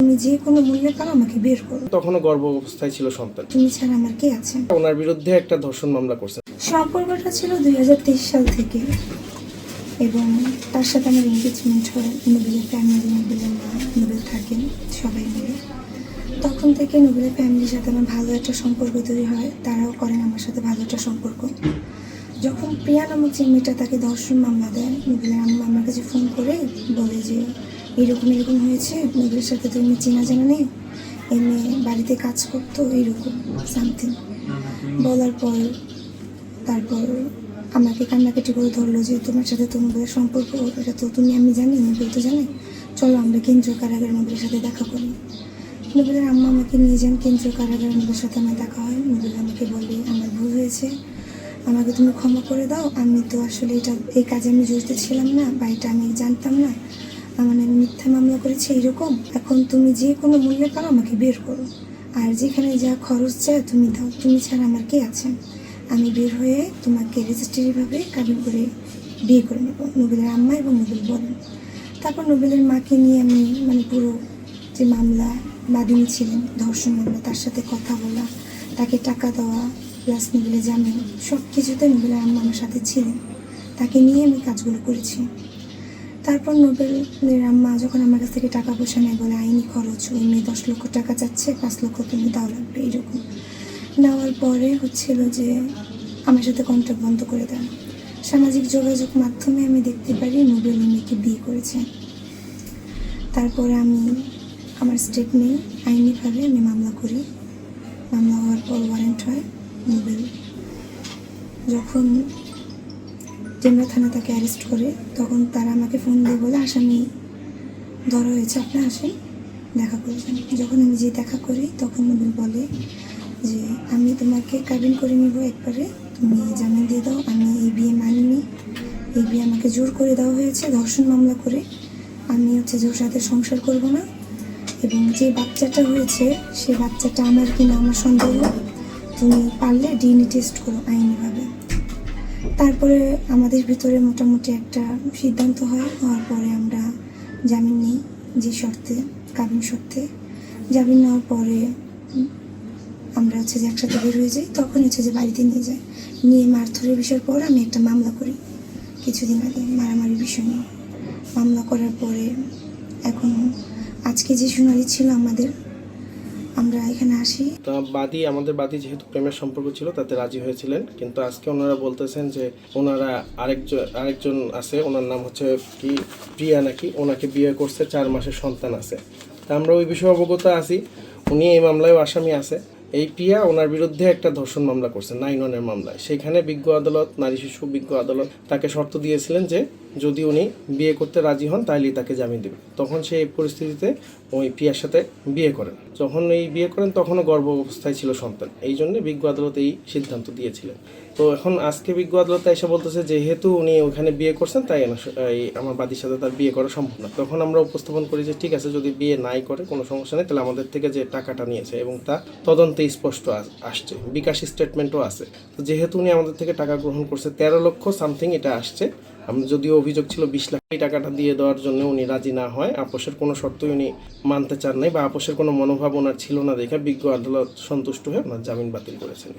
তুমি যে কোনো মূল্যে পারো আমাকে বের করো। তখনও গর্ভ অবস্থায় ছিল সন্তান। তুমি ছাড়া আমার কে আছে? ওনার বিরুদ্ধে একটা ধর্ষণ মামলা করছে। সম্পর্কটা ছিল 2023 সাল থেকে, এবং তার সাথে আমার এনগেজমেন্ট হয়। নোবেলের ফ্যামিলি, নোবেলের মা, নোবেল থাকেন সবাই মিলে। তখন থেকে নোবেলের ফ্যামিলির সাথে আমার ভালো একটা সম্পর্ক তৈরি হয়, তারাও করেন আমার সাথে ভালো একটা সম্পর্ক। যখন প্রিয়া নামক যে মেয়েটা তাকে ধর্ষণ মামলা দেয়, নোবেলের আম্মা আমার কাছে ফোন করে বলে যে এরকম এরকম হয়েছে, নোবেলের সাথে তো এমনি চেনা জানা নেই, এই মেয়ে বাড়িতে কাজ করতো, এইরকম সামথিং বলার পর তারপর আমাকে কান্নাকাটি করে ধরলো যে তোমার সাথে তো নোবেলের সম্পর্ক, এটা তো তুমি আমি জানি, নোবেল তো জানে, চলো আমরা কেন্দ্রীয় কারাগারে নোবেলের সাথে দেখা করি। নোবেলের আম্মা আমাকে নিয়ে যান কেন্দ্রীয় কারাগারে, নোবেলের সাথে আমার দেখা হয়। নোবেল আমাকে বলে আমার ভুল হয়েছে, আমাকে তুমি ক্ষমা করে দাও, আমি তো আসলে এই কাজে আমি জড়িত ছিলাম না, বা এটা আমি জানতাম না, আমি মিথ্যা মামলা করেছি এইরকম। এখন তুমি যে কোনো মূল্যে পারো আমাকে বের করো, আর যেখানে যা খরচ চায় তুমি দাও, তুমি ছাড়া আমার কে আছে? আমি বের হয়ে তোমাকে রেজিস্ট্রিভাবে কাবিন করে বিয়ে করে নেব, নোবেলের আম্মা এবং নোবেল বলেন। তারপর নোবেলের মাকে নিয়ে আমি পুরো যে মামলা বাদিনী ছিলেন ধর্ষণ মামলা, তার সাথে কথা বলা, তাকে টাকা দেওয়া, প্লাস নোবেলের জামিন, সব কিছুতে নোবেলের আম্মা আমার সাথে ছিলেন, তাকে নিয়ে আমি কাজগুলো করেছি। তারপর নোবেলের আম্মা যখন আমার কাছ থেকে টাকা পয়সা নেয়, বলে আইনি খরচ, ওই মেয়ে 10 লক্ষ টাকা চাচ্ছে, 5 লক্ষ তুমি দাও লাগবে, এইরকম নেওয়ার পরে হচ্ছিল যে আমার সাথে কন্ট্যাক্ট বন্ধ করে দেন। সামাজিক যোগাযোগ মাধ্যমে আমি দেখতে পারি নোবেল মেয়েকে বিয়ে করেছে। তারপরে আমি আমার স্টেপ নিই, আইনিভাবে আমি মামলা করি। মামলা হওয়ার পর ওয়ারেন্ট হয়। নোবেল যখন ডেমরা থানা তাকে অ্যারেস্ট করে, তখন তারা আমাকে ফোন দিয়ে বলে আসামি ধরা হয়েছে, আপনি আসেন দেখা করবেন। যখন আমি যে দেখা করি, তখন নোবেল বলে যে আমি তোমাকে কাবিন করে নিব একবারে, তুমি জামিন দিয়ে দাও, আমি এই বিয়ে মানিনি, এই বিয়ে আমাকে জোর করে দেওয়া হয়েছে ধর্ষণ মামলা করে, আমি জোর সাথে সংসার করব না, এবং যে বাচ্চাটা হয়েছে সে বাচ্চাটা আমার কিনা আমার সন্দেহ, তুমি পারলে ডিএনএ টেস্ট করো আইনিভাবে। তারপরে আমাদের ভিতরে মোটামুটি একটা সিদ্ধান্ত হওয়ার পরে আমরা জামিন নিই, যে শর্তে, কাবিন শর্তে। জামিন নেওয়ার পরে আমরা যে একসাথে বের হয়ে যাই, তখন যে বাড়িতে নিয়ে যায়, নিয়ে মারধরের বিষয়ের পর আমি একটা মামলা করি কিছুদিন আগে, মারামারির বিষয় নিয়ে মামলা করার পরে এখন আজকে যে শুনানি ছিল আমরা এখানে আসি। তা আমাদের বাদী যেহেতু প্রেমের সম্পর্ক ছিল তাতে রাজি হয়েছিলেন, কিন্তু আজকে ওনারা বলতেছেন যে ওনারা আরেকজন আছে, ওনার নাম হচ্ছে কি প্রিয়া নাকি, ওনাকে বিয়ে করছে, 4 মাসের সন্তান আছে। তা আমরা ওই বিষয়ে অবগত আছি, উনি এই মামলায় আসামি আছে। এই প্রিয়া ওনার বিরুদ্ধে একটা ধর্ষণ মামলা করছে 9/1 মামলায়। সেখানে বিজ্ঞ আদালত, নারী শিশু বিজ্ঞ আদালত তাকে শর্ত দিয়েছিলেন যে যদি উনি বিয়ে করতে রাজি হন তাহলেই তাকে জামিন দেবে। তখন সেই পরিস্থিতিতে ওই প্রিয়ার সাথে বিয়ে করেন। যখন এই বিয়ে করেন তখনও গর্ভ অবস্থায় ছিল সন্তান, এই জন্য বিজ্ঞ আদালত এই সিদ্ধান্ত দিয়েছিলেন। তো এখন আজকে বিজ্ঞ আদালত এসে বলতেছে যেহেতু উনি ওখানে বিয়ে করছেন, তাই আমার বাদীর সাথে তার বিয়ে করা সম্ভব না। তখন আমরা উপস্থাপন করি যে ঠিক আছে, যদি বিয়ে নাই করে কোনো সমস্যা নেই, তাহলে আমাদের থেকে যে টাকাটা নিয়েছে এবং তা তদন্তে স্পষ্ট আসছে, বিকাশ স্টেটমেন্টও আছে। তো যেহেতু উনি আমাদের থেকে টাকা গ্রহণ করছে 13 লক্ষ সামথিং এটা আসছে, আমরা যদিও অভিযোগ ছিল 20 লাখ, এই টাকাটা দিয়ে দেওয়ার জন্য উনি রাজি না হয়, আপোষের কোনো শর্তই উনি মানতে চান নাই, বা আপোষের কোনো মনোভাব ওনার ছিল না দেখে বিজ্ঞ আদালত সন্তুষ্ট হয়ে ওনার জামিন বাতিল করেছেন।